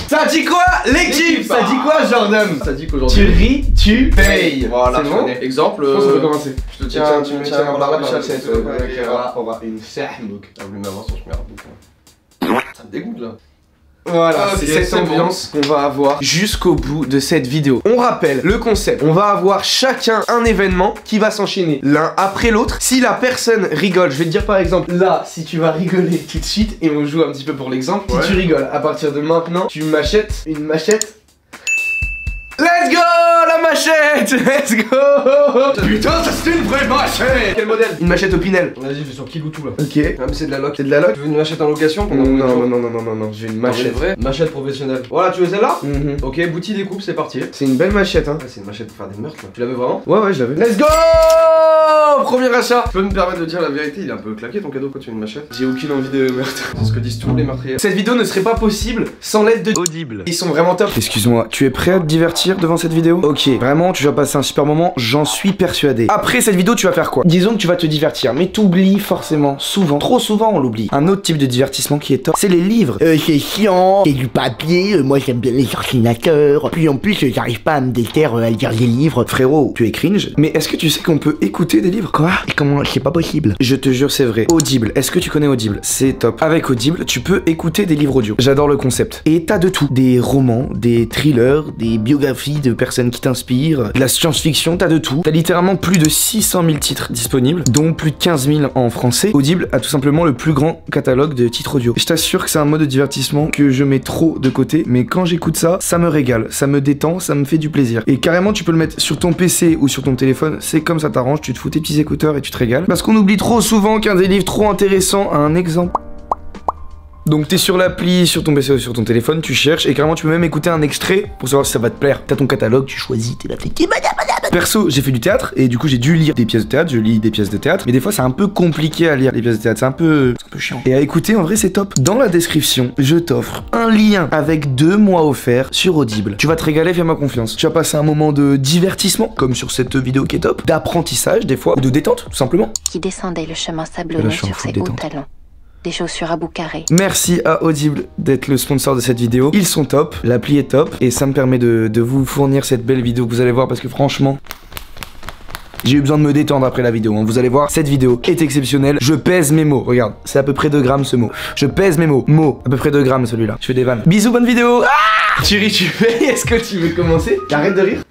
Ça dit quoi l'équipe? Ça dit quoi Jordan? Ça dit qu'aujourd'hui tu ris, tu payes. Voilà, c'est bon. Exemple, je pense qu'on peut commencer. Je te tiens, tu me tiens par la main, on va une sahmouk. Ah oui mais avant je ça me dégoûte là. Voilà, c'est cette ambiance qu'on va avoir jusqu'au bout de cette vidéo. On rappelle le concept. On va avoir chacun un événement qui va s'enchaîner l'un après l'autre. Si la personne rigole, je vais te dire par exemple, là, si tu vas rigoler tout de suite, et on joue un petit peu pour l'exemple. Si tu rigoles, à partir de maintenant, tu m'achètes une machette. Let's go la machette. Let's go. Putain, ça c'est une vraie machette. Quel modèle? Une machette Opinel. Vas-y, je vais sur Kiloutou là. Ok. Ah mais c'est de la loc. C'est de la loc? Tu veux une machette en location pendant Non, j'ai une machette. vraie machette professionnelle. Voilà, tu veux celle-là? Ok, Bouti découpe, c'est parti. C'est une belle machette hein. Ouais, c'est une machette pour faire des meurtres là. Tu la veux vraiment? Ouais, je la veux. Let's go. Premier achat. Tu peux me permettre de dire la vérité, il est un peu claqué ton cadeau quand tu veux une machette. J'ai aucune envie de meurtre. C'est ce que disent tous les meurtriers. Cette vidéo ne serait pas possible sans l'aide de Audible. Ils sont vraiment top. Excuse-moi, tu es prêt à te divertir devant cette vidéo? Ok, vraiment, tu vas passer un super moment, j'en suis persuadé. Après cette vidéo, tu vas faire quoi? Disons que tu vas te divertir, mais t'oublies forcément, souvent, trop souvent on l'oublie. Un autre type de divertissement qui est top, c'est les livres. C'est chiant, c'est du papier, moi j'aime bien les ordinateurs. Puis en plus, j'arrive pas à me déterre à lire des livres. Frérot, tu es cringe, mais est-ce que tu sais qu'on peut écouter des livres? Quoi? Et comment? C'est pas possible. Je te jure, c'est vrai. Audible, est-ce que tu connais Audible? C'est top. Avec Audible, tu peux écouter des livres audio. J'adore le concept. Et t'as de tout. Des romans, des thrillers, des biographies de personnes qui t'inspirent, de la science-fiction, t'as de tout. T'as littéralement plus de 600 000 titres disponibles, dont plus de 15 000 en français. Audible a tout simplement le plus grand catalogue de titres audio. Je t'assure que c'est un mode de divertissement que je mets trop de côté, mais quand j'écoute ça, ça me régale, ça me détend, ça me fait du plaisir. Et carrément, tu peux le mettre sur ton PC ou sur ton téléphone, c'est comme ça t'arrange, tu te fous tes petits écouteurs et tu te régales. Parce qu'on oublie trop souvent qu'un des livres trop intéressant a un exemple. Donc t'es sur l'appli, sur ton PC ou sur ton téléphone, tu cherches et carrément tu peux même écouter un extrait pour savoir si ça va te plaire. T'as ton catalogue, tu choisis, t'es là, Perso, j'ai fait du théâtre et du coup j'ai dû lire des pièces de théâtre, je lis des pièces de théâtre, mais des fois c'est un peu compliqué à lire les pièces de théâtre, c'est un peu chiant. Et à écouter, en vrai c'est top. Dans la description, je t'offre un lien avec 2 mois offerts sur Audible. Tu vas te régaler, fais-moi confiance. Tu vas passer un moment de divertissement, comme sur cette vidéo qui est top, d'apprentissage des fois, ou de détente tout simplement. Qui descendait le chemin sablonneux sur ses hauts talons. Des chaussures à bout carré. Merci à Audible d'être le sponsor de cette vidéo. Ils sont top, l'appli est top et ça me permet de vous fournir cette belle vidéo que vous allez voir parce que franchement, j'ai eu besoin de me détendre après la vidéo. Vous allez voir, cette vidéo est exceptionnelle. Je pèse mes mots. Regarde, c'est à peu près 2 grammes ce mot. Je pèse mes mots. Mots, à peu près 2 grammes celui-là. Je fais des vannes. Bisous, bonne vidéo. Tu ris, tu payes. Est-ce que tu veux commencer? Arrête de rire.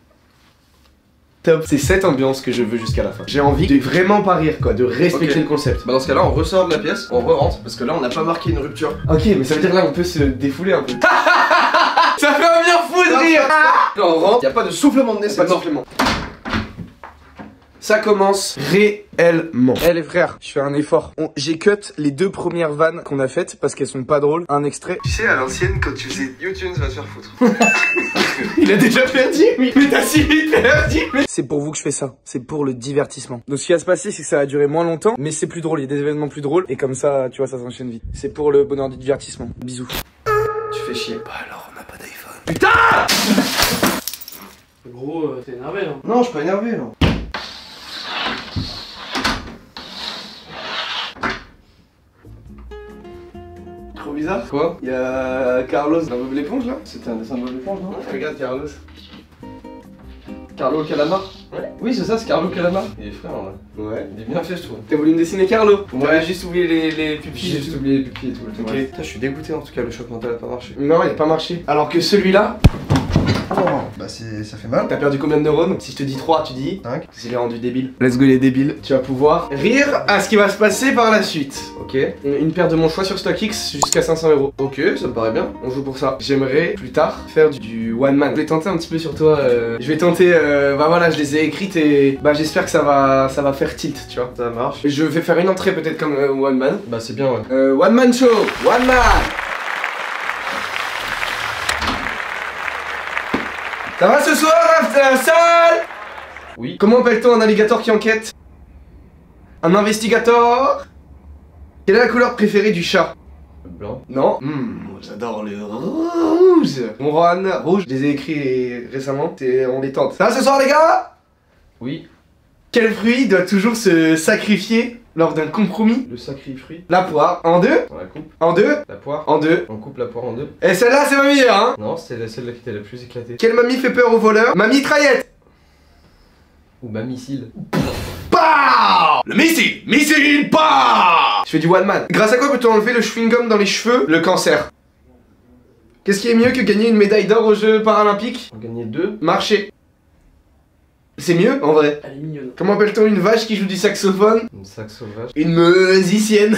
Top. C'est cette ambiance que je veux jusqu'à la fin. J'ai envie de vraiment pas rire quoi, de respecter le concept. Bah dans ce cas là on ressort de la pièce, on re-rentre parce que là on n'a pas marqué une rupture. Ok mais ça veut dire là on peut se défouler un peu. Ça fait un bien fou de rire. Là on rentre, y a pas de soufflement de nez, c'est mort. Ça commence réellement. Eh les frères, je fais un effort. J'ai cut les 2 premières vannes qu'on a faites parce qu'elles sont pas drôles. Un extrait. Tu sais à l'ancienne quand tu faisais YouTube va se faire foutre. Il a déjà perdu, oui. Mais t'as si vite perdu. C'est pour vous que je fais ça. C'est pour le divertissement. Donc ce qui va se passer, c'est que ça va durer moins longtemps, mais c'est plus drôle. Il y a des événements plus drôles et comme ça, tu vois, ça s'enchaîne vite. C'est pour le bonheur du divertissement. Bisous. Tu fais chier. Bah alors, on n'a pas d'iPhone. Putain. Gros, t'es énervé là. Non, je suis pas énervé là. Trop bizarre. Quoi? Il y a Carlos dans Bob l'éponge là. C'était un dessin de Bob l'éponge, non? Regarde Carlos. Carlo Calamar? Ouais. Oui, c'est ça, c'est Carlo Calamar. Il est frère là. Ouais. Il est bien fait, je trouve. T'as voulu me dessiner Carlo? Ouais. T'avais juste oublié les pupilles. J'ai juste oublié les pupilles et tout. Ok. Ouais. Putain, je suis dégoûté en tout cas, le choc mental a pas marché. Non, il a pas marché. Alors que celui-là, Oh, bah ça fait mal. t'as perdu combien de neurones? Si je te dis 3, tu dis 5. Je l'ai rendu débile. Let's go les débiles. Tu vas pouvoir rire à ce qui va se passer par la suite. Ok. Une paire de mon choix sur StockX jusqu'à 500 €. Ok, ça me paraît bien. On joue pour ça. J'aimerais plus tard faire du one man. Je vais tenter un petit peu sur toi. Je vais tenter. Bah voilà, je les ai écrites et bah j'espère que ça va faire tilt, tu vois. Ça marche. Je vais faire une entrée peut-être comme one man. Bah c'est bien, ouais. One man show. One man. Ça va ce soir, la salle? Oui. Comment appelle-t-on un alligator qui enquête? Un investigator? Quelle est la couleur préférée du chat? Blanc. Non. J'adore le rouge. Mon Rohan, rouge, je les ai écrits récemment, on les tente. Ça va ce soir les gars? Oui. Quel fruit doit toujours se sacrifier lors d'un compromis. Le sacré fruit. La poire en deux. On la coupe. En deux. La poire. En deux. On coupe la poire en deux. Et celle-là, c'est ma meilleure, hein. Non, c'est celle-là qui était la plus éclatée. Quelle mamie fait peur aux voleurs? Ma mitraillette. Ou ma missile. Pow! Le missile. Missile, pow! Je fais du one man. Grâce à quoi peut-on enlever le chewing-gum dans les cheveux? Le cancer. Qu'est-ce qui est mieux que gagner une médaille d'or aux Jeux Paralympiques? On gagnait 2. Marcher. C'est mieux, en vrai. Elle est mignonne. Comment appelle-t-on une vache qui joue du saxophone? Une sac sauvage. Une musicienne.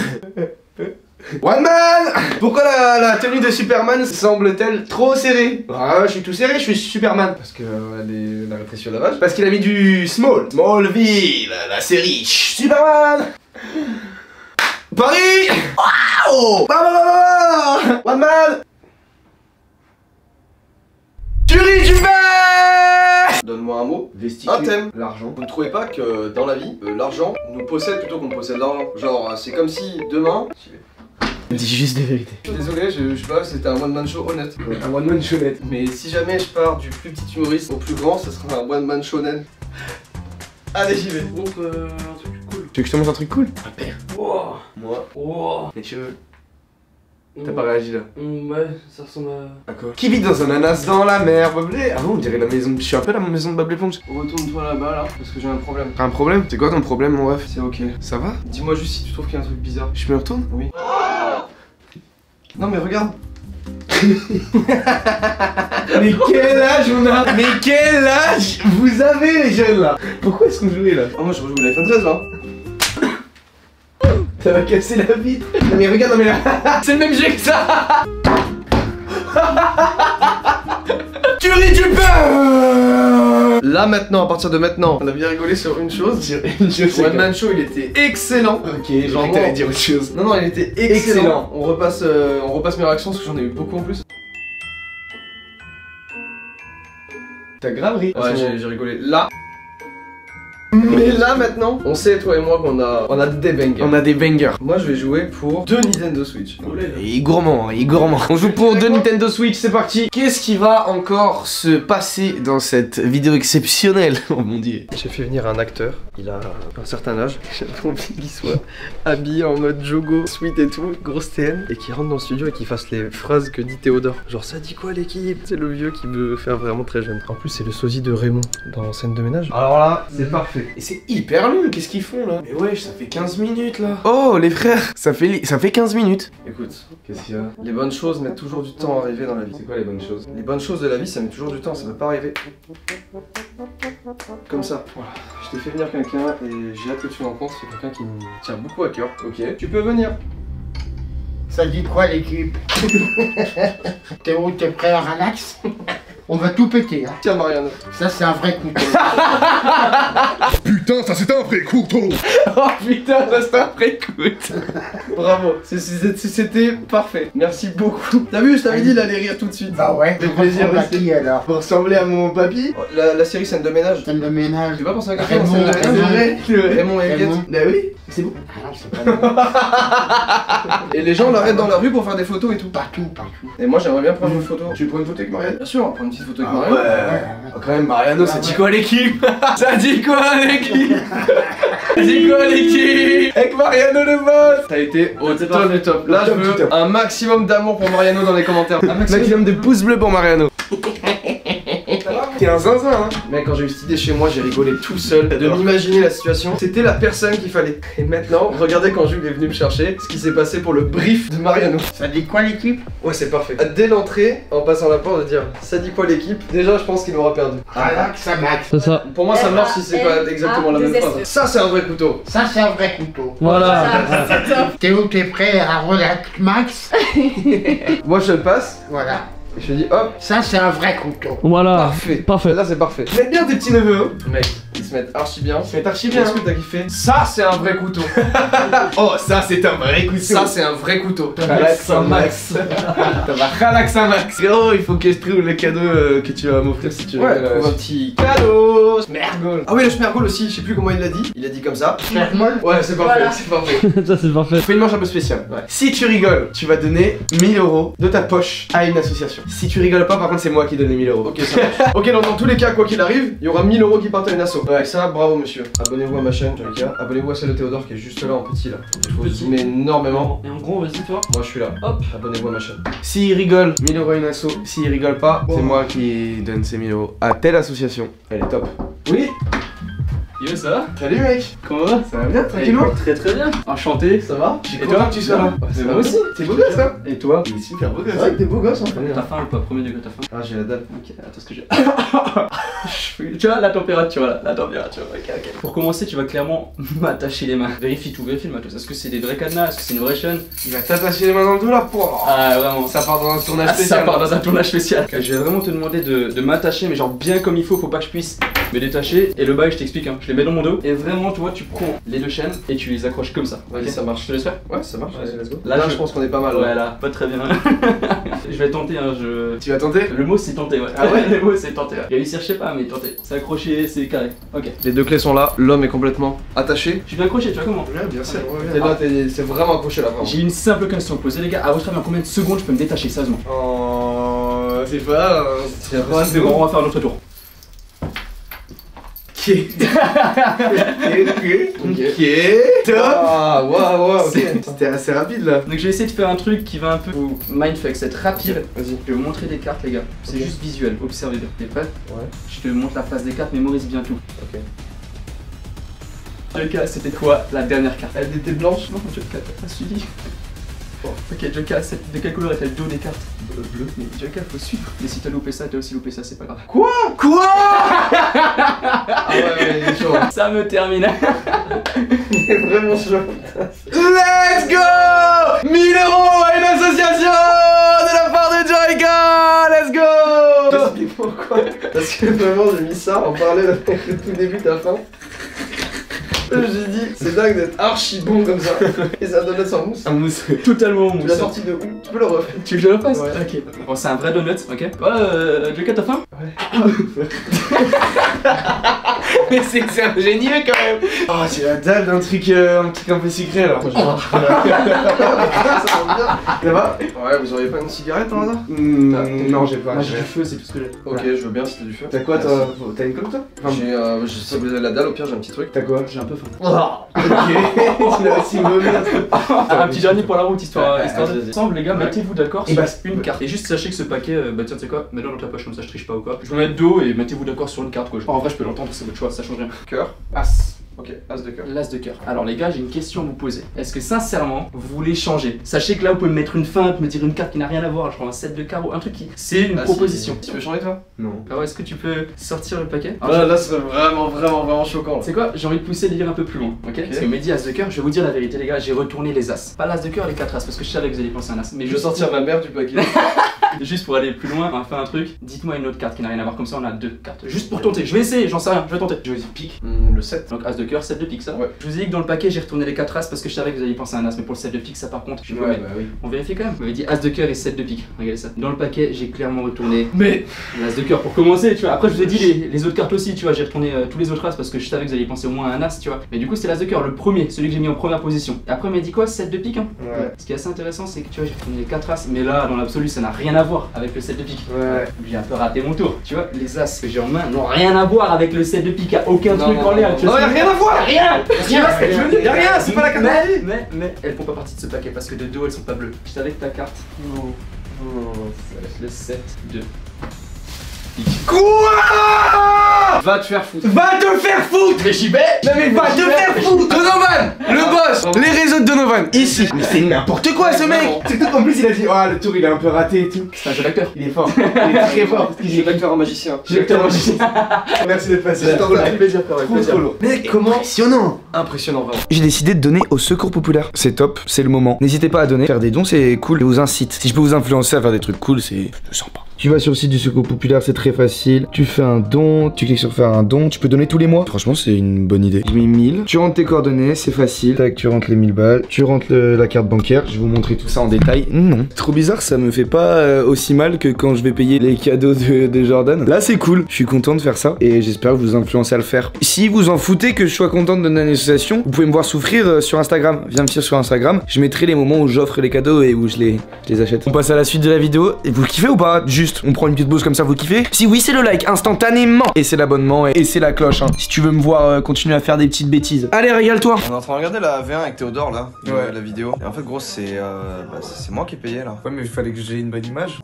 One man. Pourquoi la tenue de Superman semble-t-elle trop serrée? Ah, je suis tout serré, je suis Superman. Parce que elle a rétréci la vache. Parce qu'il a mis du Smallville, la série Superman. Paris. Waouh. One man. Tuerie du verre. Donne-moi un mot. Vesticule. Un thème. L'argent. Vous ne trouvez pas que dans la vie, l'argent nous possède plutôt qu'on possède l'argent? Genre, c'est comme si demain. Dis juste des vérités. Je suis désolé, je sais pas, c'était un one man show honnête. Un one man chonnette. Mais si jamais je pars du plus petit humoriste au plus grand, ça sera un one man shonen. Allez, j'y vais. Donc, un truc cool. Tu veux que je te montre un truc cool? Wow. Moi. Wow. Les cheveux. T'as pas réagi là? Ouais, ça ressemble à. À quoi? Qui vit dans un ananas dans la mer, Bob Lé? Ah bon, on dirait la maison. Je suis un peu la maison de Bob l'éponge. Retourne-toi là-bas là, parce que j'ai un problème. T'as un problème? C'est quoi ton problème, mon ref? C'est ok. Ça va? Dis-moi juste si tu trouves qu'il y a un truc bizarre. Je me retourne? Oui. Non mais regarde. Mais quel âge on a? Mais quel âge vous avez, les jeunes là? Pourquoi est-ce qu'on jouait là? Oh, moi je rejoue l'iPhone 13 là. Ça va casser la vitre. Non mais regarde, non mais là. C'est le même jeu que ça. Tuerie du beurre. Là maintenant, à partir de maintenant, on a bien rigolé sur une chose. One Man Show, il était excellent. Ok, j'ai envie que dire autre chose. Non, il était excellent. On repasse mes réactions parce que j'en ai eu beaucoup en plus. T'as grave ri. Ouais, j'ai rigolé. Là. Mais là maintenant, on sait toi et moi qu'on a des bangers. On a des bangers. Moi je vais jouer pour 2 Nintendo Switch. Il est gourmand, il est gourmand. On joue pour 2 Nintendo Switch, c'est parti. Qu'est-ce qui va encore se passer dans cette vidéo exceptionnelle? Oh mon dieu. J'ai fait venir un acteur, il a un certain âge. J'avais envie qu'il soit habillé en mode Jogo, sweet et tout, grosse TN, et qu'il rentre dans le studio et qu'il fasse les phrases que dit Théodore. Genre ça dit quoi l'équipe? C'est le vieux qui veut faire vraiment très jeune. En plus c'est le sosie de Raymond dans Scène de ménage. Alors là, c'est parfait. Et c'est hyper long, qu'est-ce qu'ils font là? Mais wesh, ça fait 15 minutes là. Oh les frères, ça fait 15 minutes. Écoute, qu'est-ce qu'il y a? Les bonnes choses mettent toujours du temps à arriver dans la vie. C'est quoi les bonnes choses? Les bonnes choses de la vie, ça met toujours du temps, ça peut pas arriver. Comme ça. Voilà. Je t'ai fait venir quelqu'un et j'ai hâte que tu rencontres. C'est quelqu'un qui me tient beaucoup à cœur. Ok, tu peux venir. Ça dit quoi l'équipe? Théo, t'es prêt à relax? On va tout péter, hein. Tiens Marianne. Ça c'est un vrai couteau. Putain, ça c'est un vrai couteau. Oh putain, ça c'est un vrai coup. Bravo, c'était parfait. Merci beaucoup. T'as vu, je t'avais dit d'aller rire tout de suite. Bah ouais, Le plaisir ressemble à aussi. qui alors? Pour ressembler à mon papy. La série Scène de ménage. Scène de ménage. Tu vas penser à quelqu'un dans Raymond, Scène de ménage? Raymond et Huguette. Raymond. Bah oui, c'est bon. Ah non, c'est pas bon. Et les gens l'arrêtent dans la rue pour faire des photos et tout. Partout. Et moi j'aimerais bien prendre une photo. Tu veux prendre une photo avec Marianne? Bien sûr, on va prendre une petite photo avec Ah Marianne. ouais. Quand même, Mariano, ça dit quoi l'équipe? Ça dit quoi l'équipe? Ça dit quoi l'équipe? Avec Mariano le boss. T'as été au C'est top du top. Là je Top du veux top. un maximum d'amour pour Mariano dans les commentaires. Un Maximum de pouces bleus pour Mariano. T'es un zinzin, hein. Mec, quand j'ai eu cette idée chez moi, j'ai rigolé tout seul de m'imaginer la situation. C'était la personne qu'il fallait. Et maintenant, regardez quand Jules est venu me chercher, ce qui s'est passé pour le brief de Mariano. Ça dit quoi l'équipe? Ouais, c'est parfait. Dès l'entrée, en passant la porte, de dire ça dit quoi l'équipe? Déjà, je pense qu'il aura perdu. Relax, ça max. C'est ça. Pour moi, ça marche si c'est pas exactement la même phrase. Ça, c'est un vrai couteau. Ça c'est un vrai couteau. Voilà. Théo, t'es prêt à relax max? Moi, je le passe Voilà. et je dis hop, Ça c'est un vrai couteau. Voilà. parfait. Parfait. Là, c'est parfait. Vous êtes bien tes petits neveux, hein. Mec, ils se mettent archi bien. C'est archi bien. Est-ce que t'as kiffé? Ça, c'est un vrai couteau. Oh, ça c'est un vrai coup de Ça, c'est un vrai couteau. Relax un max. Ça va relax un max. Frérot, il faut que je trouve le cadeau que tu vas m'offrir si tu veux. Ouais, trouve un petit cadeau. Smergol. Ah oui, le smergol aussi, je sais plus comment il l'a dit. Il a dit comme ça. Ferme-moi. Ouais, c'est parfait, c'est parfait. Ça c'est parfait. Fais une manche un peu spéciale. Ouais. Si tu rigoles, tu vas donner 1000 € de ta poche à une association. Si tu rigoles pas, par contre, c'est moi qui donne les 1000 €. Ok, ça marche. Ok, donc dans tous les cas, quoi qu'il arrive, il y aura 1000 € qui partent à une asso. Ouais, Ouais, ça, bravo monsieur. Abonnez-vous à ma chaîne, Joyka. Abonnez-vous à celle de Théodore qui est juste là en petit là. Je vous Petit. aime énormément. Et en gros, vas-y, toi. Moi je suis là. Hop. Abonnez-vous à ma chaîne. S'il rigole, 1000 € une asso. S'il rigole pas, Oh. c'est moi qui donne ces 1000 € à telle association. Elle est top. Oui. Yo, ça va? Salut mec. Comment va? Ça va bien, tranquillement? Très très bien. Enchanté, ça va? Je suis Et content toi que tu sois là. C'est moi moi aussi. aussi. T'es beau gosse hein? Et toi? Il est super beau gosse. C'est vrai que t'es beau gosse hein. T'as faim ou pas? Premier degré, t'as faim? Ah j'ai la dalle. Ok, attends ce que j'ai. Tu vois la température là, la température. Ok. Pour commencer, tu vas clairement m'attacher les mains. Vérifie tout, vérifie le matos. Est-ce que c'est des vrais cadenas? Est-ce que c'est une vraie chaîne? Il va t'attacher les mains dans le dos là. Pouah. Ah, vraiment. Ça part dans un tournage Ça spécial. part dans un tournage spécial. Je vais vraiment te demander de m'attacher, mais genre bien comme il faut pas que je puisse me détacher. Et le bail, je t'explique, hein. Je les mets dans mon dos. Et vraiment, tu vois, tu prends les deux chaînes et tu les accroches comme ça. Vas-y, Ok. ça marche. Je te laisse faire? Ouais, ça marche. Ouais. Vas-y, let's go. Là, Là, je- je pense qu'on est pas mal. Ouais, là, pas très bien. Je vais tenter, hein. Tu vas tenter? Le mot c'est tenter, ouais. Ah ouais? Le mot c'est tenter. Ouais. Réussir, je sais pas, mais tenter. C'est accroché, c'est carré. Ok. Les deux clés sont là. L'homme est complètement attaché. Je suis bien accroché, tu vois comment? Ouais, bien sûr. T'es là, c'est vraiment accroché là. Vraiment. J'ai une simple question à vous poser, les gars. À votre avis, en combien de secondes je peux me détacher, sérieusement? Oh, c'est pas. C'est C'est bon, on va faire notre tour. Ok. Ok. Top. Ah, waouh, ok. C'était assez rapide là. Donc, je vais essayer de faire un truc qui va un peu vous mindfuck, c'est rapide. Vas-y. Je vais vous montrer des cartes, les gars. C'est Ok. juste visuel, observez bien. T'es prêt? Ouais. Je te montre la face des cartes, mémorise bien tout. Ok. Joker, c'était quoi la dernière carte? Elle était blanche. Non, Joker, t'as pas suivi. Oh. Ok, Joker, de quelle couleur est-elle le dos des cartes? Bleu. Mais Joker, faut suivre. Mais si t'as loupé ça, t'as aussi loupé ça, c'est pas grave. Quoi? Ah ouais, il est chaud. Ça me termine. Il est vraiment chaud. Let's go! 1000 € à une association de la part de Joyka! Let's go! Explique pourquoi. Parce que vraiment, j'ai mis ça en parallèle avec le tout début de la fin. J'ai dit, c'est dingue d'être archi bon comme ça. Et ça donne sans mousse. Un mousse. Totalement Tu mousse. l'as sorti de où? Tu peux le refaire. Tu veux que je le refasse? Ouais. Ok. Bon, c'est un vrai donut, ok? Ouais, Joker, t'as faim? Mais c'est un génieux quand même! Oh, c'est la dalle d'un truc un peu secret là. Ça va bien. Ça va? Ouais, vous auriez pas une cigarette par hasard? Non, j'ai pas. Moi, j'ai du feu, c'est tout ce que j'ai. Ok, je veux bien si t'as du feu. T'as quoi toi? T'as une clope toi? Enfin, Si vous avez la dalle, au pire, j'ai un petit truc. t'as quoi? J'ai un peu faim. Ok, tu l'as aussi vomi un truc. Un petit dernier pour la route, histoire Ouais, de. vas-y. Ensemble, les gars, mettez-vous d'accord Et sur bah, une carte. Et juste sachez que ce paquet, bah tiens, tu sais quoi, mets-le dans ta poche comme ça, je triche pas ou quoi. Je vais mettre dos et mettez-vous d'accord sur une carte quoi. En vrai, je peux l'entendre, c'est votre choix, ça change rien. Cœur. As. Ok, as de cœur. L'as de cœur. Alors les gars, j'ai une question à vous poser. Est-ce que sincèrement, vous voulez changer? Sachez que là, vous pouvez me mettre une feinte, me dire une carte qui n'a rien à voir, je prends un 7 de carreau, un truc qui. C'est une Ah, proposition. Si. Tu veux changer toi? Non. Alors est-ce que tu peux sortir le paquet? Là, c'est vraiment choquant. C'est quoi? J'ai envie de pousser le lire un peu plus loin, ok? Parce que Mehdi as de cœur, je vais vous dire la vérité les gars, j'ai retourné les as. Pas l'as de cœur, les 4 as, parce que je savais que vous alliez penser à un as. Mais Je veux sortir ma mère du paquet. Juste pour aller plus loin, on va faire un truc. Dites-moi une autre carte qui n'a rien à voir, comme ça on a 2 cartes. Juste pour tenter, je vais essayer, j'en sais rien, je vais tenter. Je vais dire pique. Le 7. Donc as de cœur, 7 de pique, ça va? Ouais. Je vous ai dit que dans le paquet j'ai retourné les 4 as parce que je savais que vous alliez penser à un as, mais pour le 7 de pique, ça par contre, je peux mettre. oui. On vérifie quand même. Vous m'avez dit as de cœur et 7 de pique. Regardez ça. Dans le paquet, j'ai clairement retourné Mais. l'as de cœur pour commencer, tu vois. Après, je vous ai dit les autres cartes aussi, tu vois. J'ai retourné tous les autres as parce que je savais que vous alliez penser au moins à un as, tu vois. Mais du coup, c'était l'as de cœur, le premier, celui que j'ai mis en première position. Et après, il m'a dit quoi? 7 de pique, hein. Ouais. Ce qui est assez intéressant, c'est que tu vois, j'ai retourné les 4 as, mais là, dans l'absolu, ça n'a rien à voir avec le 7 de pique. Ouais. J'ai un peu raté mon tour. Tu vois, les as que j'ai en main n'ont rien à voir avec le 7 de pique. Y'a aucun truc en l'air. tu Non, vois. y'a rien à voir! Rien. Y'a rien, c'est pas la carte. Mais elles font pas partie de ce paquet parce que de dos elles sont pas bleues. Je savais que ta carte. Oh, Ça va être le 7 de. Quoi? Va te faire foutre. Va te faire foutre! Mais j'y vais. Non mais va te faire foutre! Donovan! Le boss! Les réseaux de Donovan! Ici! Mais c'est n'importe quoi ce mec! C'est tout en plus il a dit oh le tour il est un peu raté et tout. C'est un jeu d'acteur. Il est fort. Il est très fort parce qu'il J'ai est l'acteur en magicien. Merci d'être passé. C'est trop Avec plaisir, frère, avec plaisir. Trop lourd. Mais comment? Impressionnant! Impressionnant vraiment. J'ai décidé de donner au secours populaire. C'est top, c'est le moment. N'hésitez pas à donner. Faire des dons, c'est cool. Je vous incite. Si je peux vous influencer à faire des trucs cool, c'est sympa. Tu vas sur le site du secours populaire, c'est très facile. Tu fais un don, tu cliques sur faire un don. Tu peux donner tous les mois. Franchement, c'est une bonne idée. Je mets 1000. Tu rentres tes coordonnées, c'est facile. Tac, tu rentres les 1000 balles. Tu rentres la carte bancaire. Je vais vous montrer tout ça en détail. Non. Trop bizarre, ça me fait pas aussi mal que quand je vais payer les cadeaux de Jordan. Là, c'est cool. Je suis content de faire ça et j'espère vous influencer à le faire. Si vous en foutez que je sois content de donner une association, vous pouvez me voir souffrir sur Instagram. Viens me suivre sur Instagram. Je mettrai les moments où j'offre les cadeaux et où je les achète. On passe à la suite de la vidéo. Et vous kiffez ou pas? Juste juste on prend une petite pause comme ça, vous kiffez? Si oui, c'est le like instantanément. Et c'est l'abonnement et c'est la cloche, hein. Si tu veux me voir continuer à faire des petites bêtises. Allez, régale-toi. On est en train de regarder la V1 avec Théodore là, la vidéo. Et en fait, gros, c'est moi qui ai payé là. Ouais, mais il fallait que j'ai une bonne image.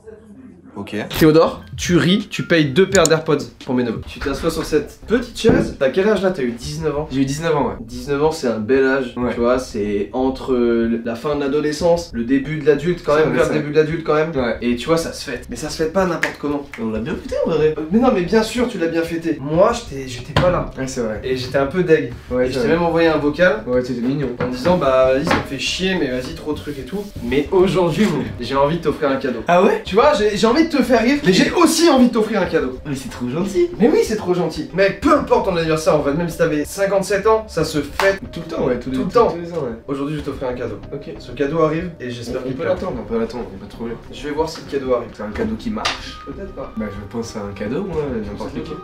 Ok. Théodore, tu ris, tu payes 2 paires d'AirPods pour mes neveux. Tu t'assois sur cette petite chaise. T'as quel âge là? T'as eu 19 ans? J'ai eu 19 ans, ouais. 19 ans, c'est un bel âge. Ouais. Tu vois, c'est entre la fin de l'adolescence, le début de l'adulte quand même, vers le début de l'adulte quand même. Ouais. Et tu vois, ça se fête. Mais ça se fête pas n'importe comment. On l'a bien fêté en vrai. Mais non, mais bien sûr, tu l'as bien fêté. Moi, j'étais pas là. Ouais, c'est vrai. Et j'étais un peu deg. Ouais, Et je t'ai même envoyé un vocal. Ouais, c'était mignon. En me disant bah vas-y ça me fait chier mais vas-y trop de trucs et tout. Mais aujourd'hui j'ai envie de t'offrir un cadeau. Ah ouais? Tu vois j'ai envie de te faire rire mais j'ai aussi envie de t'offrir un cadeau. Mais c'est trop gentil. Mais oui c'est trop gentil. Mais peu importe ton anniversaire en fait, même si t'avais 57 ans, ça se fête Tout le temps, ouais. tout le temps. Tous les ans, ouais. Aujourd'hui je vais t'offrir un cadeau. Ok. Ce cadeau arrive et j'espère On qu'il peut plaît. l'attendre, on peut l'attendre, il n'y a pas de problème. Je vais voir si le cadeau arrive. C'est un cadeau qui marche. Peut-être pas. Bah, je pense à un cadeau, moi, n'importe lequel.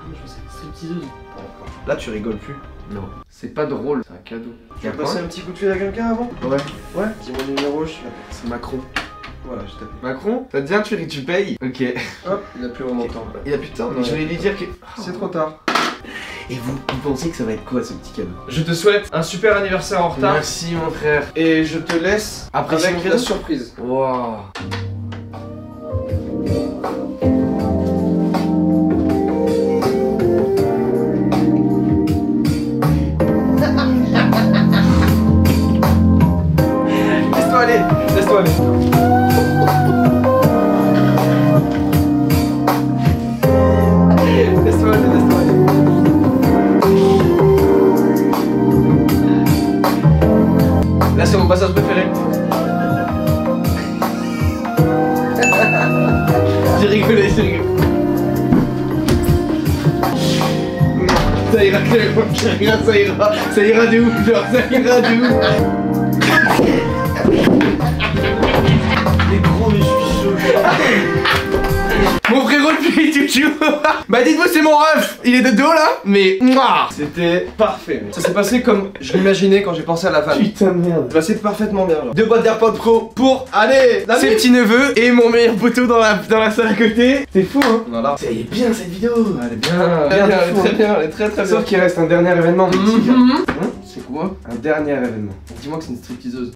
Là tu rigoles plus. Non. C'est pas drôle, c'est un cadeau. Tu veux passer un petit coup de fil à quelqu'un avant? Ouais. Ouais. Dis mon numéro, je suis là. C'est Macron. Voilà, je t'appelle. Macron, ça te vient, tu payes? Ok. Hop, il a plus vraiment de temps. Il a plus de temps, mais Ouais. je voulais lui dire que. C'est trop tard. Et vous pensez que ça va être quoi ce petit cadeau? Je te souhaite un super anniversaire en retard. Merci mon frère. Et je te laisse Apprécie avec mon la cadeau. surprise. Wow. Laisse-toi aller, laisse-toi aller. Laisse-toi aller, laisse-toi aller. Là c'est mon passage préféré. J'ai rigolé, j'ai rigolé. Ça ira, ça ira de ouf, genre ça ira de ouf. Les gros, mais je suis chaud. Mon frérot depuis toujours. Bah dites-vous c'est mon ref. Il est de dos là, mais mouah, c'était parfait. Ça s'est passé comme je l'imaginais quand j'ai pensé à la vanne. Putain de merde. Ça passait parfaitement bien. Genre. 2 boîtes d'AirPods Pro pour aller Ses petits neveux et mon meilleur poteau dans la salle à côté. C'est fou, hein. Voilà. Elle est bien cette vidéo. Elle est bien, elle est très bien, elle est très très bien. Sauf qu'il reste un dernier événement, mon petit gars. Hein? C'est quoi? Un dernier événement. Dis-moi que c'est une stripteaseuse.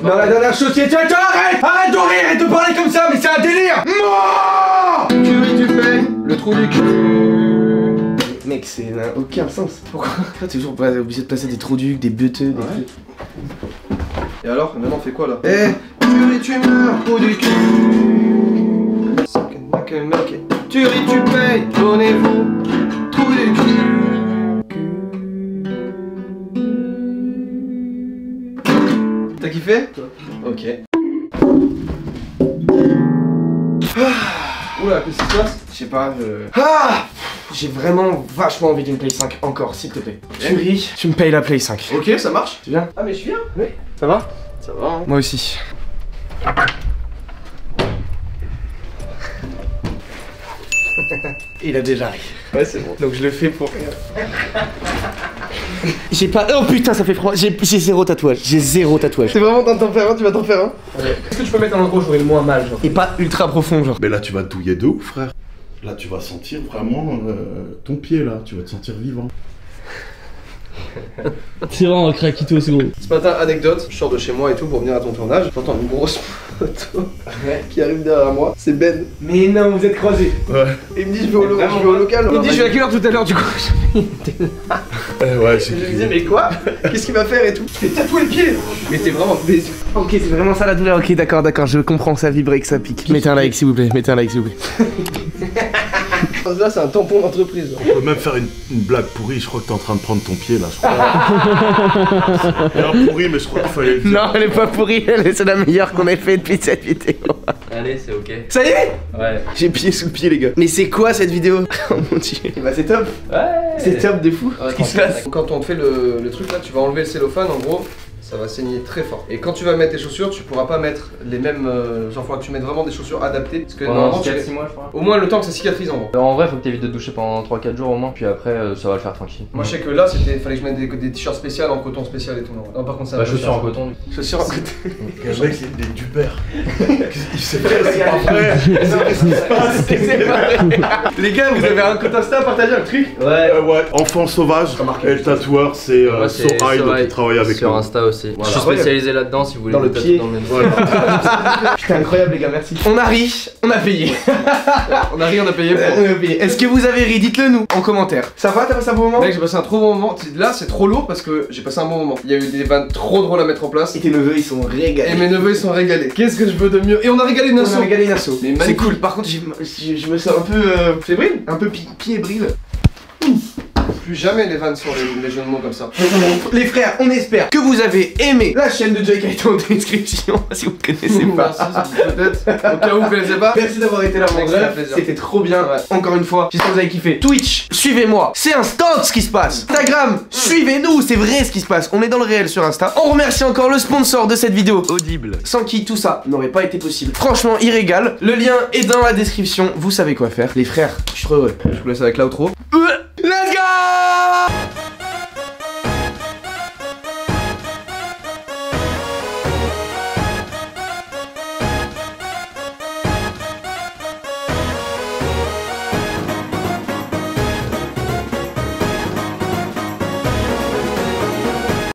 Dans la dernière société, arrête! Arrête de rire et de parler comme ça, mais c'est un délire! Non! Tu payes le trou du cul. Mec, c'est n'a aucun sens. Pourquoi? T'es toujours pas obligé de passer des trous du cul, des butteux, des trucs. Et alors, maintenant on fait quoi là? Tu ris, tu meurs, trou du cul. Tu ris, tu payes, donnez-vous, trou du cul. T'as kiffé? Ok. Oula, qu'est-ce qui se passe? Je sais pas, j'ai vraiment vachement envie d'une Play 5 encore, s'il te plaît. Tu ris, tu me payes la Play 5. Ok, ça marche. Tu viens? Ah mais je viens. Oui. Ça va? Ça va hein. Moi aussi. Il a déjà ri. Ouais c'est bon. Donc je le fais pour rien. J'ai pas... Oh putain, ça fait froid. J'ai 0 tatouage. J'ai 0 tatouage. C'est vraiment t'en faire un, tu vas t'en faire un. Est-ce que tu peux mettre un endroit où j'aurai le moins mal, genre? Et pas ultra profond, genre. Mais là, tu vas te douiller de ouf, frère. Là, tu vas sentir vraiment ton pied, là. Tu vas te sentir vivant. C'est vraiment un craquito, c'est gros. Ce matin, anecdote, je sors de chez moi et tout pour venir à ton tournage. J'entends une grosse moto qui arrive derrière moi. C'est Ben. Mais non, vous êtes croisés. Ouais. Et il me dit je vais au local. Il me dit je vais à quelle heure tout à l'heure du coup? Ouais, Je lui disais mais quoi? Qu'est-ce qu'il va faire et tout? Je fais tatouer le pied. Mais t'es vraiment baisé. Ok, c'est vraiment ça la douleur. Ok, d'accord, je comprends que ça vibre et que ça pique. Mettez un like s'il vous plaît, mettez un like s'il vous plaît. Là c'est un tampon d'entreprise. On peut même faire une blague pourrie. Je crois que t'es en train de prendre ton pied, là. Je crois. Elle est pourrie, mais je crois qu'il fallait le dire. Non, elle est pas pourrie, c'est la meilleure qu'on ait fait depuis cette vidéo. Allez, c'est ok. Ça y est? Ouais. J'ai pied sous le pied les gars. Mais c'est quoi cette vidéo? Oh mon dieu. Bah c'est top. Ouais. C'est top de fou. Ouais, Ce qui se passe. Quand on fait le truc là, tu vas enlever le cellophane en gros. ça va saigner très fort. Et quand tu vas mettre tes chaussures, tu pourras pas mettre les mêmes. Genre, faudra que tu mettes vraiment des chaussures adaptées. Parce que normalement, 4-6 mois, je crois. Au moins le temps que ça cicatrise en gros. En vrai, faut que t'évites de te doucher pendant 3-4 jours au moins, puis après, ça va le faire tranquille. Moi, je sais que là, fallait que je mette des t-shirts spéciaux en coton spécial et tout. Non, par contre, ça va. Chaussures en coton. Chaussures en coton. Le mec, c'est des dupères. Il sait pas, c'est pas vrai. C'est pas vrai. Les gars, vous avez un compte Insta à partager un truc? Ouais. Ouais, enfant sauvage. Et le tatoueur, c'est Sohail qui travaille avec nous. Sur Insta aussi. Je suis spécialisé là-dedans si vous voulez. Dans le pied. Putain, incroyable, les gars, merci. On a ri, on a payé. On a ri, on a payé. Est-ce que vous avez ri? Dites-le nous en commentaire. Ça va? T'as passé un bon moment? Mec, j'ai passé un trop bon moment. Là, c'est trop lourd parce que j'ai passé un bon moment. Il y a eu des vannes trop drôles à mettre en place. Et tes neveux ils sont régalés. Et mes neveux ils sont régalés. Qu'est-ce que je veux de mieux? Et on a régalé une asso. On a régalé une asso. C'est cool. Par contre, je me sens un peu fébrile, un peu pied-brille. Plus jamais les vannes sur les jeux de mots comme ça. Les frères, on espère que vous avez aimé la chaîne de Joy qui est en description si vous ne connaissez pas. Merci, peut-être. Au cas où vous connaissez pas. Merci d'avoir été là, mon frère. C'était trop bien. Ouais. Encore une fois, j'espère que vous avez kiffé. Twitch, suivez-moi. C'est instant ce qui se passe. Instagram, suivez-nous. C'est vrai ce qui se passe. On est dans le réel sur Insta. On remercie encore le sponsor de cette vidéo, Audible, sans qui tout ça n'aurait pas été possible. Franchement, il régale. Le lien est dans la description. Vous savez quoi faire. Les frères, je suis trop heureux. Je vous laisse avec l'outro.